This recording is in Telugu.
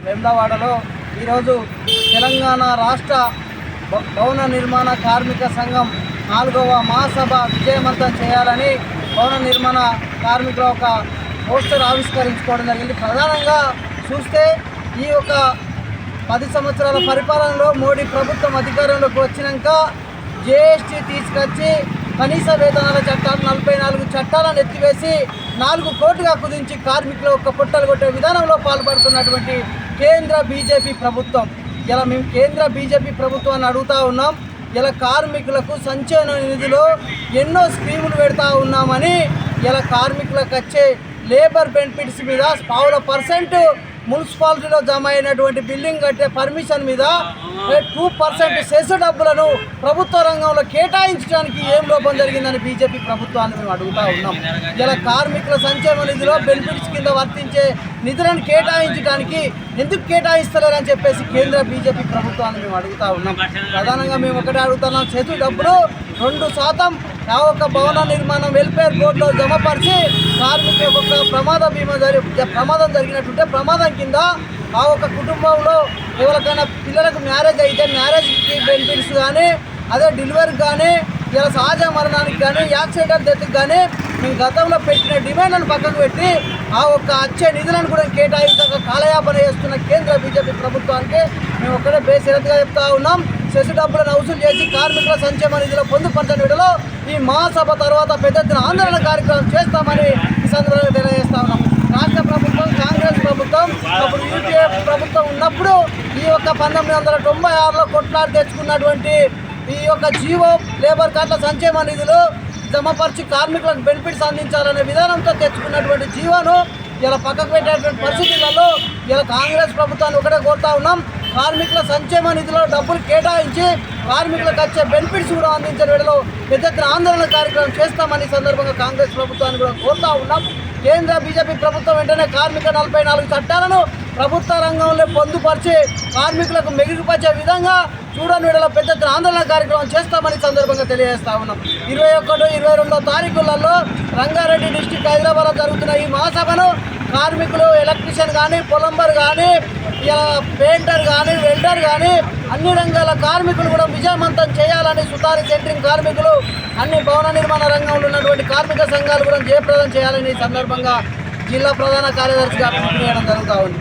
వేములవాడలో ఈరోజు తెలంగాణ రాష్ట్ర భవన నిర్మాణ కార్మిక సంఘం 4వ మహాసభ విజయవంతం చేయాలని భవన నిర్మాణ కార్మికుల ఒక పోస్టర్ ఆవిష్కరించుకోవడం జరిగింది. ప్రధానంగా చూస్తే ఈ ఒక 10 సంవత్సరాల పరిపాలనలో మోడీ ప్రభుత్వం అధికారంలోకి వచ్చినాక జీఎస్టీ తీసుకొచ్చి కనీస వేతనాల చట్టాలు 44 చట్టాలను ఎత్తివేసి 4 కోట్లుగా కుదించి కార్మికులు ఒక పొట్టలు కొట్టే విధానంలో పాల్పడుతున్నటువంటి కేంద్ర బీజేపీ ప్రభుత్వం. ఇలా మేము కేంద్ర బీజేపీ ప్రభుత్వాన్ని అడుగుతూ ఉన్నాం. ఇలా కార్మికులకు సంక్షేమ నిధిలో ఎన్నో స్కీములు పెడతా ఉన్నామని ఇలా కార్మికులకు వచ్చే లేబర్ బెనిఫిట్స్ మీద 0.5% మున్సిపాలిటీలో జమ అయినటువంటి బిల్డింగ్ కట్టే పర్మిషన్ మీద 2% సెస్ డబ్బులను ప్రభుత్వ రంగంలో కేటాయించడానికి ఏం లోపం జరిగిందని బీజేపీ ప్రభుత్వాన్ని మేము అడుగుతూ ఉన్నాం. ఇలా కార్మికుల సంక్షేమ నిధిలో బెనిఫిట్స్ కింద వర్తించే నిధులను కేటాయించడానికి ఎందుకు కేటాయిస్తలేరని చెప్పేసి కేంద్ర బీజేపీ ప్రభుత్వాన్ని మేము అడుగుతూ ఉన్నాం. ప్రధానంగా మేము ఒకటే అడుగుతున్నాం, సెస్ డబ్బులు 2% ఒక భవన నిర్మాణం వెల్ఫేర్ బోర్డులో జమపరిచి కార్మికులకు ఒక ప్రమాదం జరిగినట్టుంటే ప్రమాదం కింద ఆ ఒక కుటుంబంలో ఎవరికైనా పిల్లలకు మ్యారేజ్ అయితే మ్యారేజ్కి బెనిఫిట్స్ కానీ, అదే డెలివరీకి కానీ, ఇలా సహజ మరణానికి కానీ, యాక్సిడెంటల్ డెత్కి కానీ మేము గతంలో పెట్టిన డిమాండ్లను పక్కకు పెట్టి ఆ ఒక్క వచ్చే నిధులను కూడా కేటాయించక కాలయాపన చేస్తున్న కేంద్ర బీజేపీ ప్రభుత్వానికి మేము ఒక్కడే బేసిరత్గా చెప్తా ఉన్నాం. సెస్ డబ్బులను వసూలు చేసి కార్మికుల సంక్షేమ నిధిలో పొందుపరచని విడలో ఈ మహాసభ తర్వాత పెద్ద ఎత్తున ఆందోళన కార్యక్రమం చేస్తామని ఈ సందర్భంగా తెలియజేస్తా ఉన్నాం. రాష్ట్ర ప్రభుత్వం కాంగ్రెస్ ప్రభుత్వం అప్పుడు యూపీఏ ప్రభుత్వం ఉన్నప్పుడు ఈ యొక్క 1996లో కొట్లాడి తెచ్చుకున్నటువంటి ఈ యొక్క జీవో లేబర్ కార్డుల సంక్షేమ నిధులు జమపరిచి కార్మికులకు బెనిఫిట్స్ అందించాలనే విధానంతో తెచ్చుకున్నటువంటి జీవోను ఇలా పక్కకు పెట్టేటువంటి పరిస్థితులలో ఇలా కాంగ్రెస్ ప్రభుత్వాన్ని ఒకటే కోరుతా ఉన్నాం. కార్మికుల సంక్షేమ నిధిలో డబ్బులు కేటాయించి కార్మికులకు వచ్చే బెనిఫిట్స్ కూడా అందించే వేళలో పెద్ద ఎత్తున ఆందోళన కార్యక్రమం చేస్తామని సందర్భంగా కాంగ్రెస్ ప్రభుత్వాన్ని కూడా కోరుతా ఉన్నాం. కేంద్ర బీజేపీ ప్రభుత్వం వెంటనే కార్మిక 44 చట్టాలను ప్రభుత్వ రంగంలో పొందుపరిచి కార్మికులకు మెరుగుపరిచే విధంగా చూడని వేళలో పెద్ద ఎత్తున ఆందోళన కార్యక్రమం చేస్తామని సందర్భంగా తెలియజేస్తా ఉన్నాం. 21, 22 తారీఖులలో రంగారెడ్డి డిస్టిక్ హైదరాబాద్లో జరుగుతున్న ఈ మహాసభను కార్మికులు, ఎలక్ట్రీషియన్ కానీ, ప్లంబర్ కానీ, పెయింటర్ కానీ, వెల్డర్ కానీ అన్ని రంగాల కార్మికులు కూడా విజయవంతం చేయాలని సుతారి సెంట్రింగ్ కార్మికులు, అన్ని భవన నిర్మాణ రంగంలో ఉన్నటువంటి కార్మిక సంఘాలు కూడా జయప్రదం చేయాలని ఈ సందర్భంగా జిల్లా ప్రధాన కార్యదర్శిగా పిలుపునియడం జరుగుతూ ఉంది.